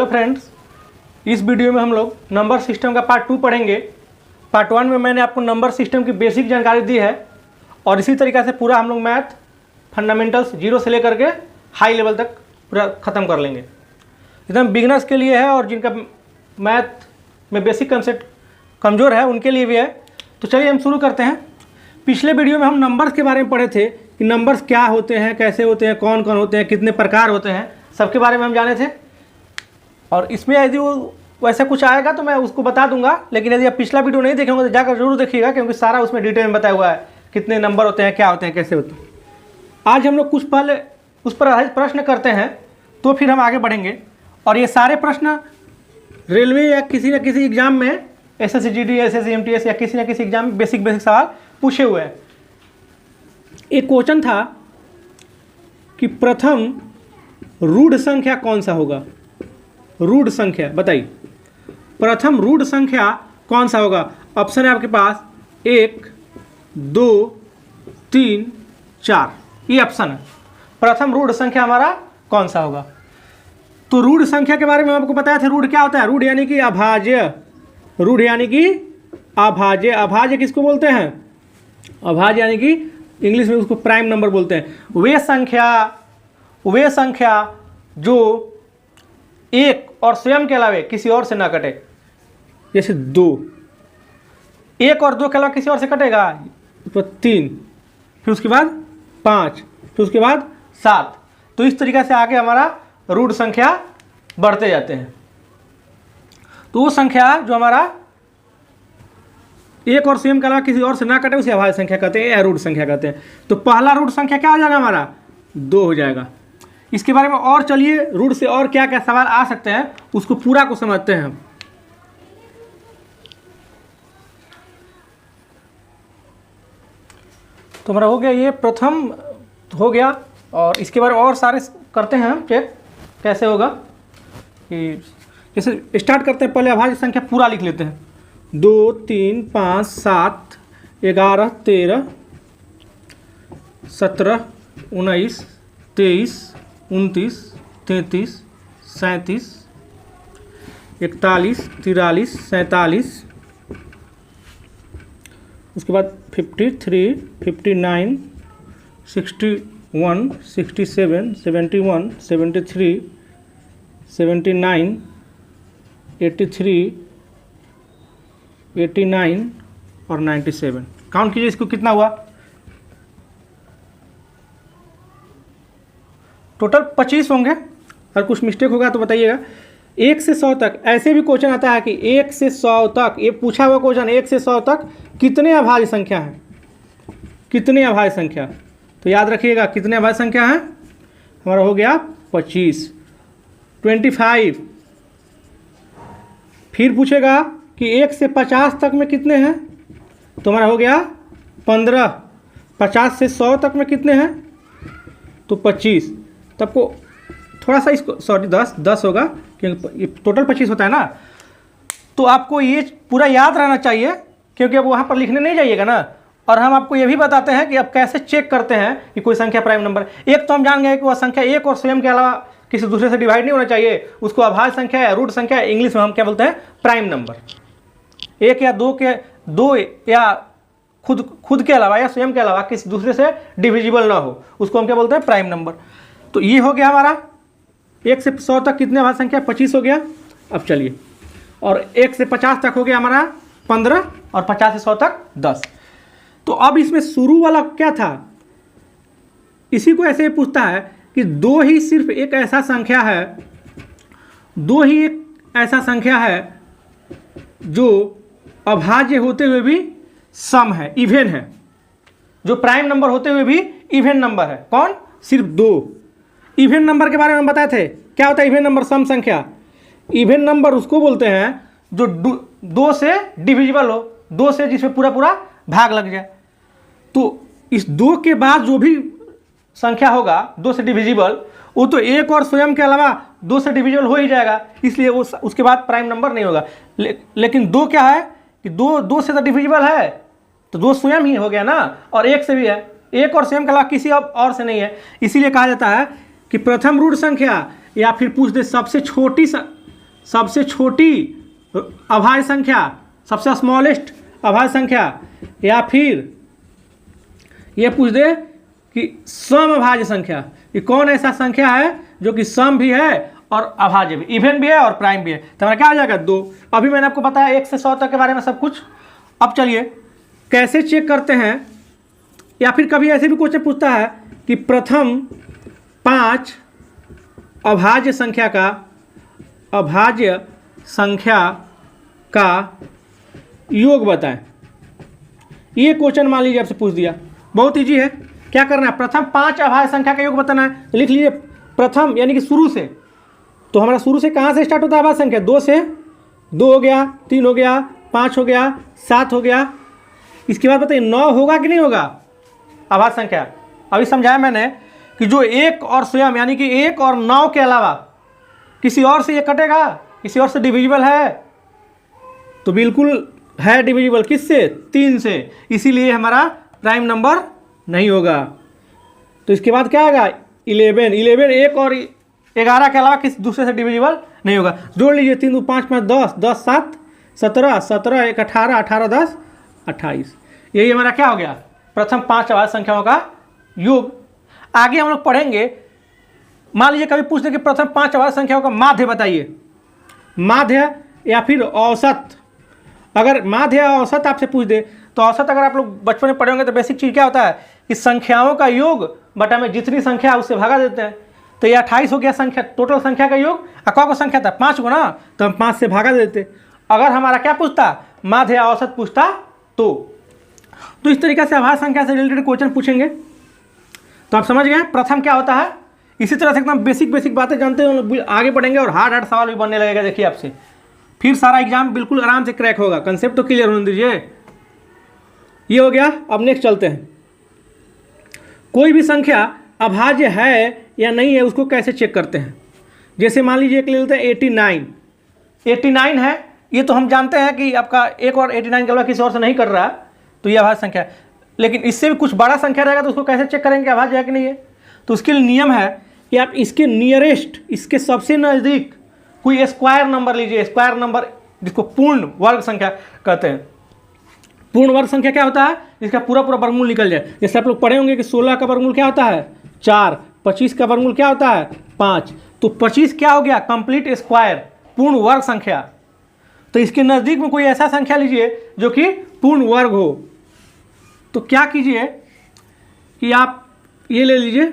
Hello friends, इस video में हम लोग नंबर सिस्टम का पार्ट 2 पढ़ेंगे। पार्ट 1 में मैंने आपको नंबर सिस्टम की बेसिक जानकारी दी है और इसी तरीक़े से पूरा हम लोग मैथ फंडामेंटल्स जीरो से लेकर के हाई लेवल तक पूरा ख़त्म कर लेंगे। एकदम बिगनर्स के लिए है और जिनका मैथ में बेसिक कंसेप्ट कमज़ोर है उनके लिए भी है। तो चलिए हम शुरू करते हैं। पिछले वीडियो में हम नंबर्स के बारे में पढ़े थे कि नंबर्स क्या होते हैं, कैसे होते हैं, कौन कौन होते हैं, कितने प्रकार होते हैं, सबके बारे में हम जाने थे। और इसमें यदि वो वैसा कुछ आएगा तो मैं उसको बता दूंगा, लेकिन यदि आप पिछला वीडियो नहीं देखेंगे तो जाकर जरूर देखिएगा, क्योंकि सारा उसमें डिटेल में बताया हुआ है कितने नंबर होते हैं, क्या होते हैं, कैसे होते हैं। आज हम लोग कुछ पहले उस पर आधारित प्रश्न करते हैं, तो फिर हम आगे बढ़ेंगे। और ये सारे प्रश्न रेलवे या किसी न किसी एग्जाम में SSCGD, SSC MTS या किसी न किसी एग्जाम में बेसिक सवाल पूछे हुए हैं। एक क्वेश्चन था कि प्रथम रूढ़ संख्या कौन सा होगा। रूढ़ संख्या बताइए, प्रथम रूढ़ संख्या कौन सा होगा। ऑप्शन है आपके पास 1, 2, 3, 4, ये ऑप्शन है। प्रथम रूढ़ संख्या हमारा कौन सा होगा। तो रूढ़ संख्या के बारे में आपको बताया था। रूढ़ क्या होता है? रूढ़ यानी कि अभाज्य। रूढ़ यानी कि अभाज्य। अभाज्य किसको बोलते हैं? अभाज्य यानी कि इंग्लिश में उसको प्राइम नंबर बोलते हैं। वे संख्या जो एक और स्वयं के अलावा किसी और से ना कटे। जैसे 2, 1 और 2 के अलावा किसी और से कटेगा तो 3, फिर उसके बाद 5, फिर उसके बाद 7। तो इस तरीके से आगे हमारा रूढ़ संख्या बढ़ते जाते हैं। तो वो संख्या जो हमारा एक और स्वयं के अलावा किसी और से ना कटे उसे अभाज्य संख्या कहते हैं या रूढ़ संख्या कहते हैं। तो पहला रूढ़ संख्या क्या हो जाएगा हमारा? 2 हो जाएगा। इसके बारे में और चलिए रूढ़ से और क्या क्या सवाल आ सकते हैं उसको पूरा को समझते हैं हम। तो हमारा हो गया, ये प्रथम हो गया। और इसके बारे में और सारे करते हैं हम चेक कैसे होगा। कि जैसे स्टार्ट करते हैं, पहले अभाज्य संख्या पूरा लिख लेते हैं। 2, 3, 5, 7, 11, 13, 17, 19, 23, 29, 33, 37, 41, 43, 47, उसके बाद 53, 59, 61, 67, 71, 73, 79, 83, 89 और 97। काउंट कीजिए इसको कितना हुआ। टोटल 25 होंगे। अगर कुछ मिस्टेक होगा तो बताइएगा। 1 से 100 तक ऐसे भी क्वेश्चन आता है कि 1 से 100 तक, ये पूछा हुआ क्वेश्चन 1 से 100 तक कितने अभाज्य संख्या हैं, कितने अभाज्य संख्या। तो याद रखिएगा कितने अभाज्य संख्या हैं। हमारा हो गया 25, 25। फिर पूछेगा कि 1 से 50 तक में कितने हैं, तो हमारा हो गया 15। 50 से 100 तक में कितने हैं, तो 25। तब को थोड़ा सा इसको 10 होगा, क्योंकि ये टोटल 25 होता है ना। तो आपको ये पूरा याद रहना चाहिए, क्योंकि अब वहाँ पर लिखने नहीं जाइएगा ना। और हम आपको ये भी बताते हैं कि अब कैसे चेक करते हैं कि कोई संख्या प्राइम नंबर। एक तो हम जान गए कि वह संख्या एक और स्वयं के अलावा किसी दूसरे से डिवाइड नहीं होना चाहिए, उसको अभाज्य संख्या या रूढ़ संख्या इंग्लिश में हम क्या बोलते हैं? Prime number. 1 या 2 या खुद के अलावा या स्वयं के अलावा किसी दूसरे से डिविजिबल ना हो, उसको हम क्या बोलते हैं? Prime number. तो ये हो गया हमारा 1 से 100 तक कितने अभाज्य संख्या? 25 हो गया। अब चलिए, और 1 से 50 तक हो गया हमारा 15, और 50 से 100 तक 10। तो अब इसमें शुरू वाला क्या था, इसी को ऐसे ही पूछता है कि 2 ही सिर्फ एक ऐसा संख्या है, 2 ही एक ऐसा संख्या है जो अभाज्य होते हुए भी सम है, इवन है, जो प्राइम नंबर होते हुए भी इवन नंबर है। कौन? सिर्फ 2। इवन नंबर के बारे में हम बताए थे। क्या होता है इवन नंबर? सम संख्या। इवन नंबर उसको बोलते हैं जो 2 से डिविजिबल हो, 2 से जिसमें पूरा पूरा भाग लग जाए। तो इस 2 के बाद जो भी संख्या होगा 2 से डिविजिबल, वो तो 1 और स्वयं के अलावा 2 से डिविजिबल हो ही जाएगा, इसलिए वो उसके बाद प्राइम नंबर नहीं होगा। लेकिन 2 क्या है कि 2 से तो डिविजिबल है, तो 2 स्वयं ही हो गया ना, और 1 से भी है। 1 और स्वयं के अलावा किसी और से नहीं है, इसीलिए कहा जाता है कि प्रथम रूढ़ संख्या, या फिर पूछ दे सबसे छोटी सबसे छोटी अभाज्य संख्या, सबसे स्मॉलेस्ट अभाज्य संख्या, या फिर ये पूछ दे कि सम अभाज्य संख्या, कि कौन ऐसा संख्या है जो कि सम भी है और अभाज्य भी, इवन भी है और प्राइम भी है। तो हमारा क्या आ जाएगा 2। अभी मैंने आपको बताया 1 से 100 तक के बारे में सब कुछ। अब चलिए कैसे चेक करते हैं, या फिर कभी ऐसे भी क्वेश्चन पूछता है कि प्रथम 5 अभाज्य संख्या का योग बताएं। ये क्वेश्चन मान लीजिए आपसे पूछ दिया, बहुत इजी है। क्या करना है, प्रथम 5 अभाज्य संख्या का योग बताना है। तो लिख लीजिए प्रथम यानी कि शुरू से, तो हमारा शुरू से कहाँ से स्टार्ट होता है अभाज्य संख्या, 2 से। 2 हो गया, 3 हो गया, 5 हो गया, 7 हो गया। इसके बाद बताइए 9 होगा कि नहीं होगा अभाज्य संख्या। अभी समझाया मैंने कि जो 1 और स्वयं यानी कि 1 और 9 के अलावा किसी और से ये कटेगा, किसी और से डिविजिबल है, तो बिल्कुल है डिविजिबल। किससे, 3 से, इसीलिए हमारा प्राइम नंबर नहीं होगा। तो इसके बाद क्या आएगा 11। 1 और 11 के अलावा किसी दूसरे से डिविजिबल नहीं होगा। जोड़ लीजिए 3 2 5 5 10, 10 7 17, 17 1 18, 18 10 28। यही हमारा क्या हो गया, प्रथम 5 अभाज्य संख्याओं का योग। आगे हम लोग पढ़ेंगे, मान लीजिए कभी पूछ दे कि प्रथम 5 अभाज्य संख्याओं का माध्य बताइए, माध्य या फिर औसत। अगर माध्य या औसत आपसे पूछ दे, तो औसत अगर आप लोग बचपन में पढ़े होंगे तो बेसिक चीज़ क्या होता है कि संख्याओं का योग बटा में जितनी संख्या उससे भागा देते हैं। तो ये 28 हो गया संख्या, टोटल संख्या का योग। अकवा को संख्या था 5 को ना, तो हम 5 से भागा देते। अगर हमारा क्या पूछता, माध्य या औसत पूछता तो इस तरीके से अभाज्य संख्या से रिलेटेड क्वेश्चन पूछेंगे। तो आप समझ गए प्रथम क्या होता है। इसी तरह से एकदम बेसिक बातें जानते हैं, आगे बढ़ेंगे और हार्ड सवाल भी बनने लगेगा। देखिए आपसे फिर सारा एग्जाम बिल्कुल आराम से क्रैक होगा। कंसेप्ट तो क्लियर होने दीजिए। ये हो गया। अब नेक्स्ट चलते हैं, कोई भी संख्या अभाज्य है या नहीं है उसको कैसे चेक करते हैं। जैसे मान लीजिए एक ले लेते हैं 89 है, ये तो हम जानते हैं कि आपका 1 और 89 के अलावा किसी और से नहीं कर रहा है, तो ये अभाज्य संख्या है। लेकिन इससे भी कुछ बड़ा संख्या रहेगा तो उसको कैसे चेक करेंगे अभाज्य है कि नहीं है। तो उसके लिए नियम है कि आप इसके नियरेस्ट, इसके सबसे नज़दीक कोई स्क्वायर नंबर लीजिए। स्क्वायर नंबर जिसको पूर्ण वर्ग संख्या कहते हैं। पूर्ण वर्ग संख्या क्या होता है, इसका पूरा वर्गमूल निकल जाए। जैसे आप लोग पढ़े होंगे कि 16 का वर्गमूल क्या होता है 4, 25 का वर्गमूल क्या होता है 5। तो 25 क्या हो गया, कंप्लीट स्क्वायर, पूर्ण वर्ग संख्या। तो इसके नज़दीक में कोई ऐसा संख्या लीजिए जो कि पूर्ण वर्ग हो। तो क्या कीजिए कि आप ये ले लीजिए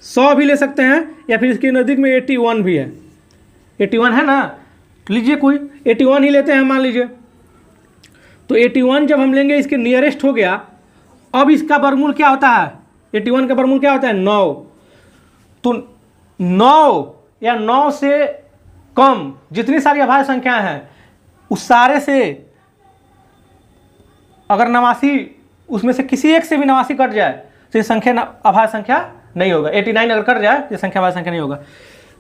100 भी ले सकते हैं, या फिर इसके नज़दीक में 81 भी है। 81 है ना, तो लीजिए कोई 81 ही लेते हैं मान लीजिए। तो 81 जब हम लेंगे इसके नियरेस्ट हो गया। अब इसका वर्गमूल क्या होता है, 81 का वर्गमूल क्या होता है 9। तो 9 या 9 से कम जितनी सारी अभाज्य संख्याएं हैं उस सारे से अगर 89 उसमें से किसी एक से भी 89 कट जाए तो ये संख्या अभाज्य संख्या नहीं होगा। 89 अगर कट जाए ये संख्या अभाज्य संख्या नहीं होगा।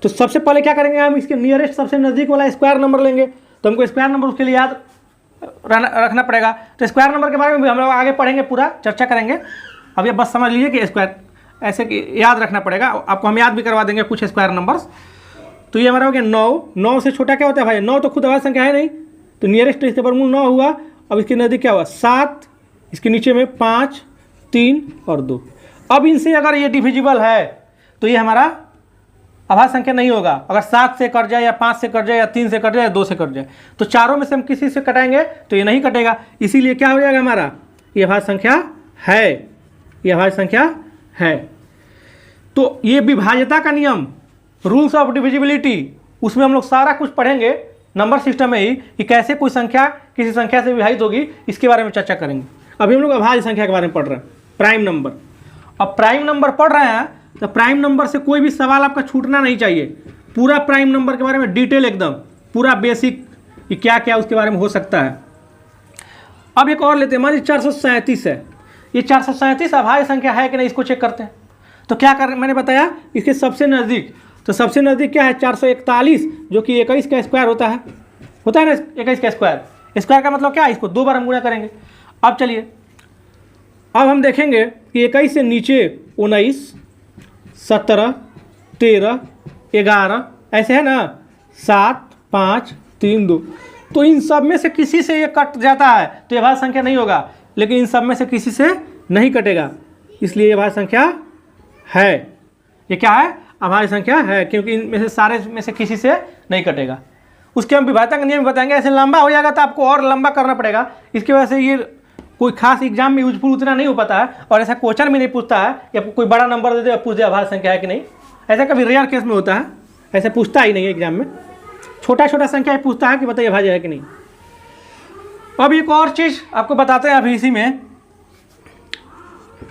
तो सबसे पहले क्या करेंगे, हम इसके नियरेस्ट सबसे नज़दीक वाला स्क्वायर नंबर लेंगे। तो हमको स्क्वायर नंबर उसके लिए याद रखना पड़ेगा। तो स्क्वायर नंबर के बारे में भी हम लोग आगे पढ़ेंगे, पूरा चर्चा करेंगे। अब ये बस समझ लीजिए कि स्क्वायर ऐसे याद रखना पड़ेगा आपको, हम याद भी करवा देंगे कुछ स्क्वायर नंबर्स। तो ये हमारा हो गया 9 से छोटा क्या होता है भाई, 9 तो खुद अभाज्य संख्या है नहीं, तो नियरेस्ट इसके वर्गमूल 9 हुआ। अब इसके नज़दीक क्या हुआ 7, इसके नीचे में 5, 3 और 2। अब इनसे अगर ये डिविजिबल है तो ये हमारा अभाज्य संख्या नहीं होगा। अगर 7 से कट जाए या 5 से कट जाए या 3 से कट जाए या 2 से कट जाए, तो चारों में से हम किसी से कटाएंगे तो ये नहीं कटेगा। इसीलिए क्या हो जाएगा हमारा, ये अभाज्य संख्या है, ये अभाज्य संख्या है। तो ये विभाज्यता का नियम, रूल्स ऑफ डिविजिबिलिटी, उसमें हम लोग सारा कुछ पढ़ेंगे नंबर सिस्टम में ही कि कैसे कोई संख्या किसी संख्या से विभाजित होगी, इसके बारे में चर्चा करेंगे। अभी हम लोग अभाज्य संख्या के बारे में पढ़ रहे हैं, प्राइम नंबर। अब प्राइम नंबर पढ़ रहे हैं तो प्राइम नंबर से कोई भी सवाल आपका छूटना नहीं चाहिए। पूरा प्राइम नंबर के बारे में डिटेल एकदम पूरा बेसिक कि क्या क्या उसके बारे में हो सकता है। अब एक और लेते हैं, मान लीजिए 437 है। ये 437 अभाज्य संख्या है कि नहीं, इसको चेक करते हैं। तो क्या कर मैंने बताया इसके सबसे नज़दीक, तो सबसे नज़दीक क्या है 441, जो कि 21 का स्क्वायर होता है ना, 21 का स्क्वायर। स्क्वायर का मतलब क्या है, इसको 2 बार हम गुणा करेंगे। अब चलिए अब हम देखेंगे कि 21 से नीचे 19, 17, 13, 11 ऐसे है ना, 7, 5 3 2। तो इन सब में से किसी से ये कट जाता है तो ये भाज्य संख्या नहीं होगा, लेकिन इन सब में से किसी से नहीं कटेगा, इसलिए ये भाज्य संख्या है। ये क्या है? अभाज्य संख्या है, क्योंकि इनमें से सारे में से किसी से नहीं कटेगा। उसके हम विभाजन का नियम बताएंगे। ऐसे लंबा हो जाएगा तो आपको और लंबा करना पड़ेगा, इसकी वजह से ये कोई खास एग्जाम में यूजफुल उतना नहीं हो पाता है, और ऐसा क्वेश्चन भी नहीं पूछता है या कोई बड़ा नंबर दे दे पूछ दे अभाज्य संख्या है कि नहीं। ऐसा कभी रेयर केस में होता है, ऐसे पूछता ही नहीं है एग्जाम में। छोटा छोटा संख्या ही पूछता है कि बताइए अभाज्य है कि नहीं। अब एक और चीज़ आपको बताते हैं अभी इसी में,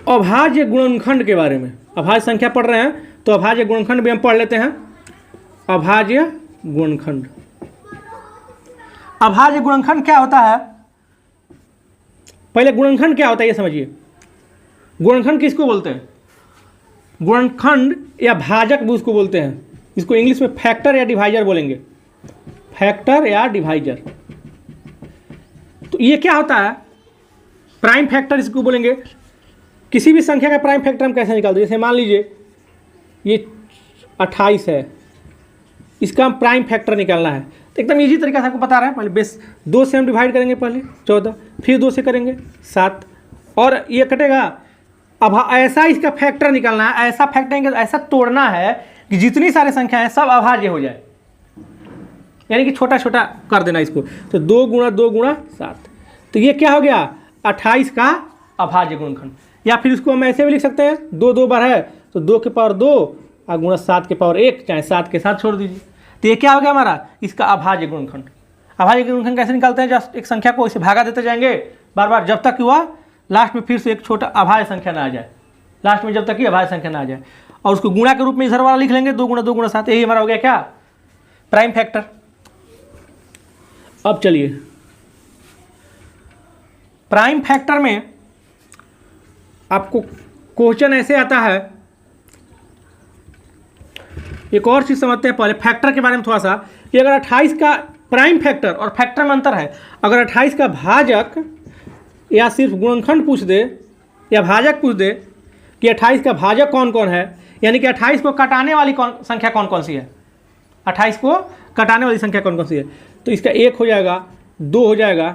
अभाज्य गुणनखंड के बारे में। अभाज्य संख्या पढ़ रहे हैं तो अभाज्य गुणनखंड भी हम पढ़ लेते हैं। अभाज्य गुणनखंड, अभाज्य गुणनखंड क्या होता है? पहले गुणनखंड क्या होता है ये समझिए। गुणनखंड किसको बोलते हैं? गुणनखंड या भाजक भी उसको बोलते हैं। इसको इंग्लिश में फैक्टर या डिवाइजर बोलेंगे, फैक्टर या डिवाइजर। तो ये क्या होता है? प्राइम फैक्टर इसको बोलेंगे। किसी भी संख्या का प्राइम फैक्टर हम कैसे निकालते हैं? जैसे मान लीजिए ये 28 है, इसका हम प्राइम फैक्टर निकालना है तो एकदम इजी तरीका से आपको बता रहे हैं। पहले बेस 2 से हम डिवाइड करेंगे, पहले 14, फिर 2 से करेंगे 7, और ये कटेगा। अब ऐसा इसका फैक्टर निकालना है, ऐसा फैक्टर ऐसा तोड़ना है कि जितनी सारी संख्या है सब अभाज्य हो जाए, यानी कि छोटा छोटा कर देना इसको। तो 2 गुणा 2 गुणा 7, तो ये क्या हो गया? 28 का अभाज्य गुणनखंड। या फिर इसको हम ऐसे भी लिख सकते हैं, 2 2 बार है तो 2 के पावर 2 और गुणा 7 के पावर 1, चाहे 7 के साथ छोड़ दीजिए। तो ये क्या हो गया हमारा? इसका अभाज्य गुणनखंड। अभाज्य गुणनखंड कैसे निकालते हैं? जस्ट एक संख्या को इसे भागा देते जाएंगे बार बार, जब तक कि वह लास्ट में फिर से एक छोटा अभाज्य संख्या ना आ जाए, लास्ट में जब तक कि अभाज्य संख्या ना आ जाए, और उसको गुणा के रूप में इधर वाला लिख लेंगे, 2 गुणा 2 गुणा 7। यही हमारा हो गया क्या? Prime factor. अब चलिए प्राइम फैक्टर में आपको क्वेश्चन ऐसे आता है। एक और चीज़ समझते हैं पहले फैक्टर के बारे में थोड़ा सा, कि अगर 28 का प्राइम फैक्टर और फैक्टर में अंतर है। अगर 28 का भाजक या सिर्फ गुणनखंड पूछ दे या भाजक पूछ दे कि 28 का भाजक कौन कौन है, यानी कि 28 को कटाने वाली संख्या कौन कौन सी है, 28 को कटाने वाली संख्या कौन कौन सी है, तो इसका 1 हो जाएगा, 2 हो जाएगा,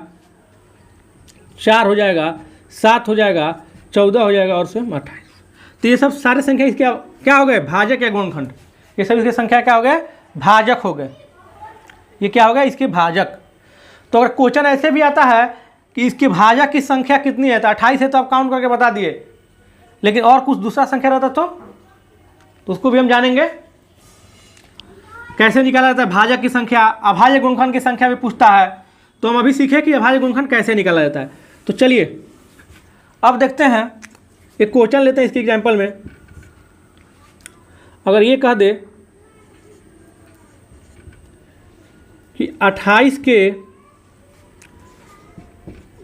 4 हो जाएगा, 7 हो जाएगा, 14 हो जाएगा और स्वयं 28। तो ये सब सारे संख्या इसके क्या हो गए? भाजक या गुणनखंड। ये सब इसकी संख्या क्या हो गए? भाजक हो गए। ये क्या हो गया? इसके भाजक। तो अगर क्वेश्चन ऐसे भी आता है कि इसके भाजक की संख्या कितनी है, तो 28 है तो आप काउंट करके बता दिए, लेकिन और कुछ दूसरा संख्या रहता तो उसको भी हम जानेंगे कैसे निकाला जाता है भाजक की संख्या। अभाज्य गुणनखंड की संख्या भी पूछता है, तो हम अभी सीखें कि अभाज्य गुणनखंड कैसे निकाला जाता है। तो चलिए अब देखते हैं, एक क्वेश्चन लेते हैं इसके एग्जाम्पल में। अगर ये कह दे कि 28 के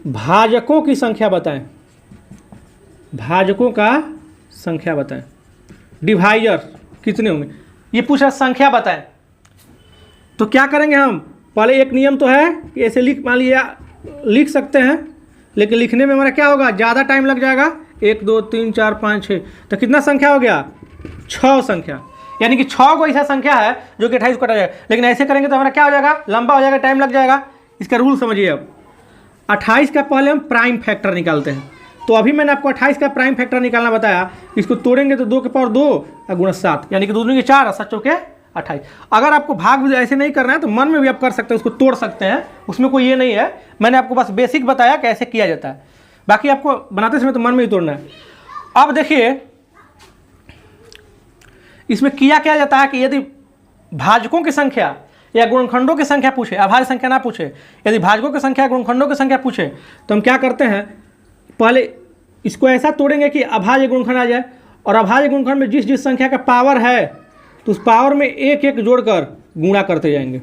भाजकों की संख्या बताएं, भाजकों का संख्या बताएं, डिवाइजर कितने होंगे, ये पूछा संख्या बताएं। तो क्या करेंगे हम? पहले एक नियम तो है कि ऐसे मान लिया लिख सकते हैं, लेकिन लिखने में हमारा क्या होगा? ज़्यादा टाइम लग जाएगा। 1 2 3 4 5 6, तो कितना संख्या हो गया? 6 संख्या, यानी कि 6 को ऐसा संख्या है जो कि 28 को कटा जाएगा। लेकिन ऐसे करेंगे तो हमारा क्या हो जाएगा? लंबा हो जाएगा, टाइम लग जाएगा। इसका रूल समझिए। अब 28 का पहले हम प्राइम फैक्टर निकालते हैं। तो अभी मैंने आपको 28 का प्राइम फैक्टर निकालना बताया। इसको तोड़ेंगे तो 2 के पावर 2 और गुणा 7, यानी कि 2 दूनी के 4 और 7 चौके 28। अगर आपको भाग ऐसे नहीं करना है तो मन में भी आप कर सकते हैं, उसको तोड़ सकते हैं, उसमें कोई ये नहीं है। मैंने आपको बस बेसिक बताया कैसे किया जाता है, बाकी आपको बनाते समय तो मन में ही तोड़ना है। अब देखिए इसमें किया क्या जाता है कि यदि भाजकों की संख्या या गुणनखंडों की संख्या पूछे, अभाज्य संख्या ना पूछे, यदि भाजकों की संख्या गुणनखंडों की संख्या पूछे, तो हम क्या करते हैं? पहले इसको ऐसा तोड़ेंगे कि अभाज्य गुणनखंड आ जाए, और अभाज्य गुणनखंड में जिस जिस संख्या का पावर है तो उस पावर में एक एक जोड़कर गुणा करते जाएंगे।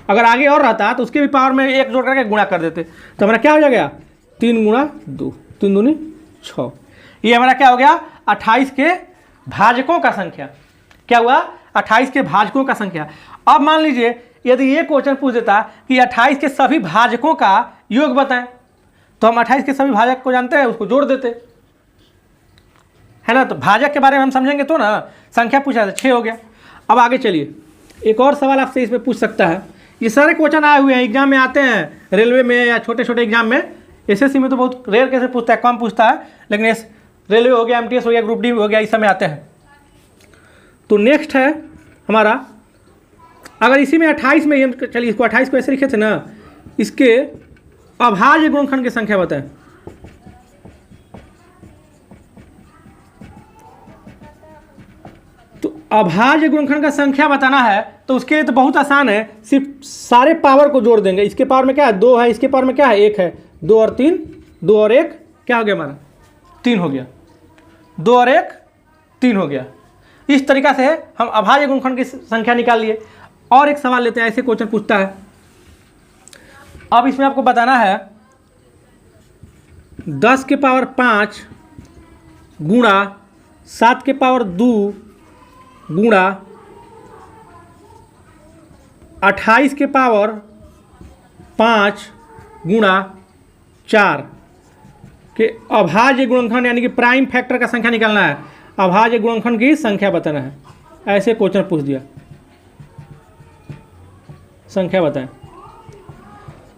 अगर आगे और रहता तो उसके भी पावर में 1 जोड़ करके गुणा कर देते, तो हमारा क्या हो जाएगा? 3 गुणा 2, 3 दूनी 6। ये हमारा क्या हो गया? 28 के भाजकों का संख्या। क्या हुआ? 28 के भाजकों का संख्या। अब मान लीजिए यदि ये क्वेश्चन पूछ देता कि 28 के सभी भाजकों का योग बताएं, तो हम 28 के सभी भाजक को जानते हैं, उसको जोड़ देते है ना। तो भाजक के बारे में हम समझेंगे तो ना, संख्या पूछा था 6 हो गया। अब आगे चलिए, एक और सवाल आपसे इसमें पूछ सकता है, ये सारे क्वेश्चन आए हुए हैं, एग्जाम में आते हैं, रेलवे में या छोटे छोटे एग्जाम में। एसएससी में तो बहुत रेयर कैसे पूछता है, कम पूछता है, लेकिन रेलवे हो गया, एमटीएस हो गया, ग्रुप डी हो गया, इस समय आते हैं। तो नेक्स्ट है हमारा, अगर इसी में 28 में, चलिए इसको 28 को ऐसे लिखे थे ना, इसके अभाज्य गुणनखंड की संख्या बताएं। तो अभाज्य गुणनखंड का संख्या बताना है तो उसके लिए तो बहुत आसान है, सिर्फ सारे पावर को जोड़ देंगे। इसके पावर में क्या है, 2 है, इसके पावर में क्या है, 1 है, 2 और 3, 2 और 1 क्या हो गया हमारा, 3 हो गया, 2 और 1 3 हो गया। इस तरीका से हम अभाज्य गुणनखंड की संख्या निकाल लिए। और एक सवाल लेते हैं, ऐसे क्वेश्चन पूछता है। अब इसमें आपको बताना है 10 के पावर 5 गुणा 7 के पावर 2 गुणा 28 के पावर 5 गुणा 4 के अभाज्य गुणनखंड यानी कि प्राइम फैक्टर का संख्या निकालना है, अभाज्य गुणनखंड की संख्या बताना है। ऐसे क्वेश्चन पूछ दिया, संख्या बताएं।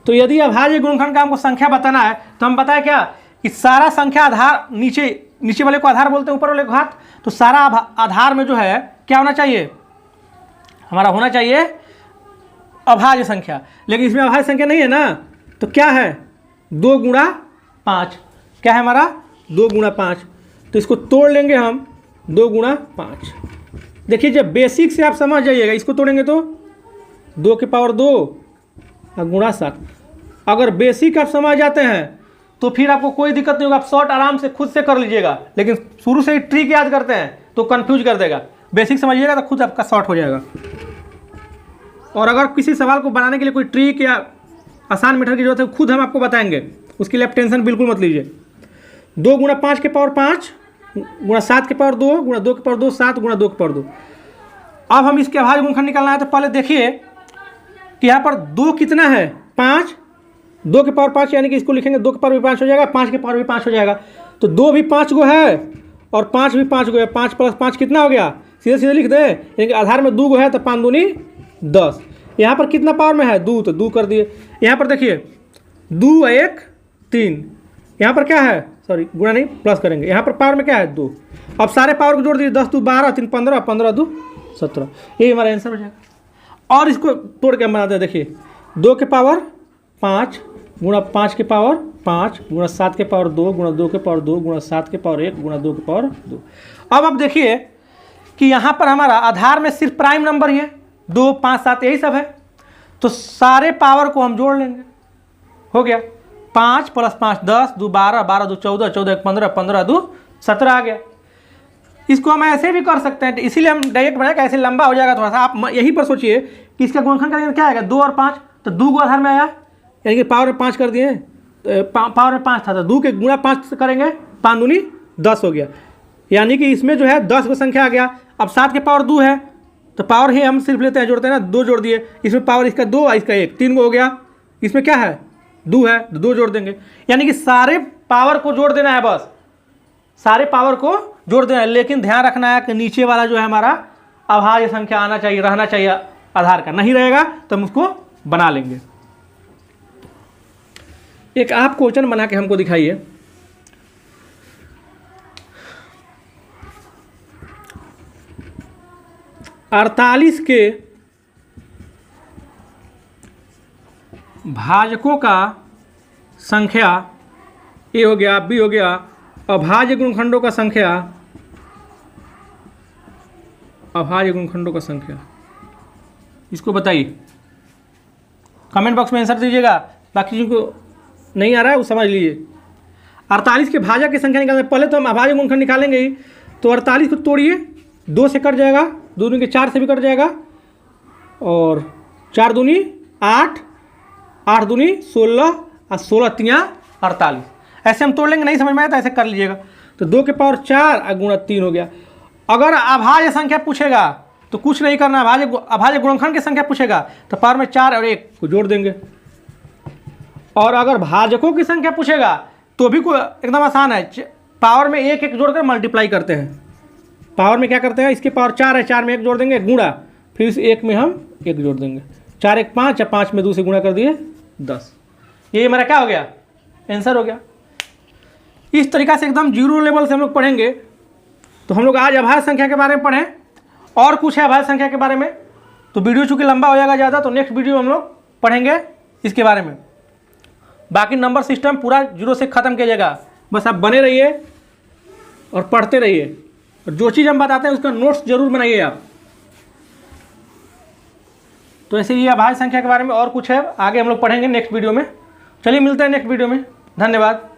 तो यदि अभाज्य गुणनखंड का हमको संख्या बताना है तो हम बताएं क्या कि सारा संख्या आधार, नीचे वाले को आधार बोलते हैं, ऊपर वाले को घात। तो सारा आधार में जो है क्या होना चाहिए, हमारा होना चाहिए अभाज्य संख्या, लेकिन इसमें अभाज्य संख्या नहीं है ना, तो क्या है 2 गुणा 5, क्या है हमारा 2 गुणा 5। तो इसको तोड़ लेंगे हम, 2 गुणा 5। देखिए जब बेसिक से आप समझ जाइएगा, इसको तोड़ेंगे तो 2 के पावर 2 और गुणा 7। अगर बेसिक आप समझ जाते हैं तो फिर आपको कोई दिक्कत नहीं होगा, आप शॉर्ट आराम से खुद से कर लीजिएगा। लेकिन शुरू से ही ट्रिक याद करते हैं तो कंफ्यूज कर देगा। बेसिक समझिएगा तो खुद आपका शॉर्ट हो जाएगा। और अगर किसी सवाल को बनाने के लिए कोई ट्रिक या आसान मेथड की जरूरत है, खुद हम आपको बताएंगे, उसके लिए आप टेंशन बिल्कुल मत लीजिए। 2 गुणा 5 के पावर 5 गुणा 7 के पावर 2 गुणा 2 के पावर 2 7 गुणा 2 के पावर 2। अब हम इसके अभाज्य गुणनखंड निकालना है तो पहले देखिए कि यहाँ पर 2 कितना है, 5, 2 के पावर 5 यानी कि इसको लिखेंगे 2 के पावर भी 5 हो जाएगा, 5 के पावर भी 5 हो जाएगा। तो 2 भी 5 गो है और 5 भी 5 गो है, 5 प्लस 5 कितना हो गया, सीधे सीधे लिख दे, यानी कि आधार में 2 गो है तो 5 दूनी 10। यहाँ पर कितना पावर में है 2, तो 2 कर दिए। यहाँ पर देखिए 2 1 3, यहाँ पर क्या है, सॉरी गुणा नहीं प्लस करेंगे, यहाँ पर पावर में क्या है 2। अब सारे पावर को जोड़ दीजिए, 10 2 12 3 15 15 2 17, यही हमारा आंसर हो जाएगा। और इसको तोड़ के हम बनाते हैं, देखिए 2 के पावर 5 गुणा 5 के पावर 5 गुणा 7 के पावर 2 गुणा 2 के पावर 2 गुणा 7 के पावर 1 गुणा 2 के पावर 2। अब देखिए कि यहाँ पर हमारा आधार में सिर्फ प्राइम नंबर ही है, 2 5 7 यही सब है। तो सारे पावर को हम जोड़ लेंगे, हो गया 5 प्लस 5 10 2 12 12 2 14 14 1 15 15 2 17 आ गया। इसको हम ऐसे भी कर सकते हैं, इसीलिए हम डायरेक्ट बनाया, ऐसे लंबा हो जाएगा थोड़ा सा। आप यहीं पर सोचिए कि इसका गुणनखंड करेंगे क्या आएगा, 2 और 5, तो 2 को आधार में आया, यानी कि पावर में 5 कर दिए, पावर में 5 था तो 2 के गुणा 5 करेंगे, 5 दूनी 10 हो गया, यानी कि इसमें जो है 10 को संख्या आ गया। अब 7 के पावर 2 है तो पावर ही हम सिर्फ लेते हैं, जोड़ते हैं ना, 2 जोड़ दिए, इसमें पावर इसका 2 और इसका 1 3 को हो गया, इसमें क्या है 2 है तो 2 जोड़ देंगे, यानी कि सारे पावर को जोड़ देना है, बस सारे पावर को जोड़ देना है। लेकिन ध्यान रखना है कि नीचे वाला जो है हमारा अभाज्य संख्या आना चाहिए, रहना चाहिए आधार का, नहीं रहेगा तो हम उसको बना लेंगे। एक आप क्वेश्चन बना के हमको दिखाइए। अड़तालीस के भाजकों का संख्या ए हो गया, बी हो गया, अभाज्य गुणनखंडों का संख्या, अभाज्य गुणनखंडों का संख्या, इसको बताइए। कमेंट बॉक्स में आंसर दीजिएगा, बाकी जिनको नहीं आ रहा है वो समझ लीजिए। 48 के भाजक की संख्या निकालने पहले तो हम अभाज्य गुणनखंड निकालेंगे ही। तो 48 को तोड़िए, 2 से कट जाएगा, 2 दूनी के 4 से भी कट जाएगा, और 4 दूनी 8, 8 दूनी 16 और 16 तियाँ 48। ऐसे हम तोड़ लेंगे, नहीं समझ में आया तो ऐसे कर लीजिएगा। तो 2 के पावर 4 और गुणा 3 हो गया। अगर अभाज्य संख्या पूछेगा तो कुछ नहीं करना, अभाज्य गुणनखंड की संख्या पूछेगा तो पावर में 4 और 1 को जोड़ देंगे। और अगर भाजकों की संख्या पूछेगा तो भी कोई एकदम आसान है, पावर में 1 1 जोड़कर मल्टीप्लाई करते हैं। पावर में क्या करते हैं, इसके पावर 4 है, 4 में 1 जोड़ देंगे, गुणा फिर इस 1 में हम 1 जोड़ देंगे, 4 1 5 या 5 में 2 से गुणा कर दिए 10। ये हमारा क्या हो गया, आंसर हो गया। इस तरीक़ा से एकदम जीरो लेवल से हम लोग पढ़ेंगे। तो हम लोग आज अभाज्य संख्या के बारे में पढ़ें, और कुछ है अभाज्य संख्या के बारे में, तो वीडियो चूँकि लंबा हो जाएगा ज़्यादा, तो नेक्स्ट वीडियो हम लोग पढ़ेंगे इसके बारे में। बाकी नंबर सिस्टम पूरा जीरो से ख़त्म किया जाएगा। बस आप बने रहिए और पढ़ते रहिए, और जो चीज़ हम बताते हैं उसका नोट्स जरूर बनाइए आप। तो ऐसे ये अभाज्य संख्या के बारे में और कुछ है, आगे हम लोग पढ़ेंगे नेक्स्ट वीडियो में। चलिए मिलते हैं नेक्स्ट वीडियो में, धन्यवाद।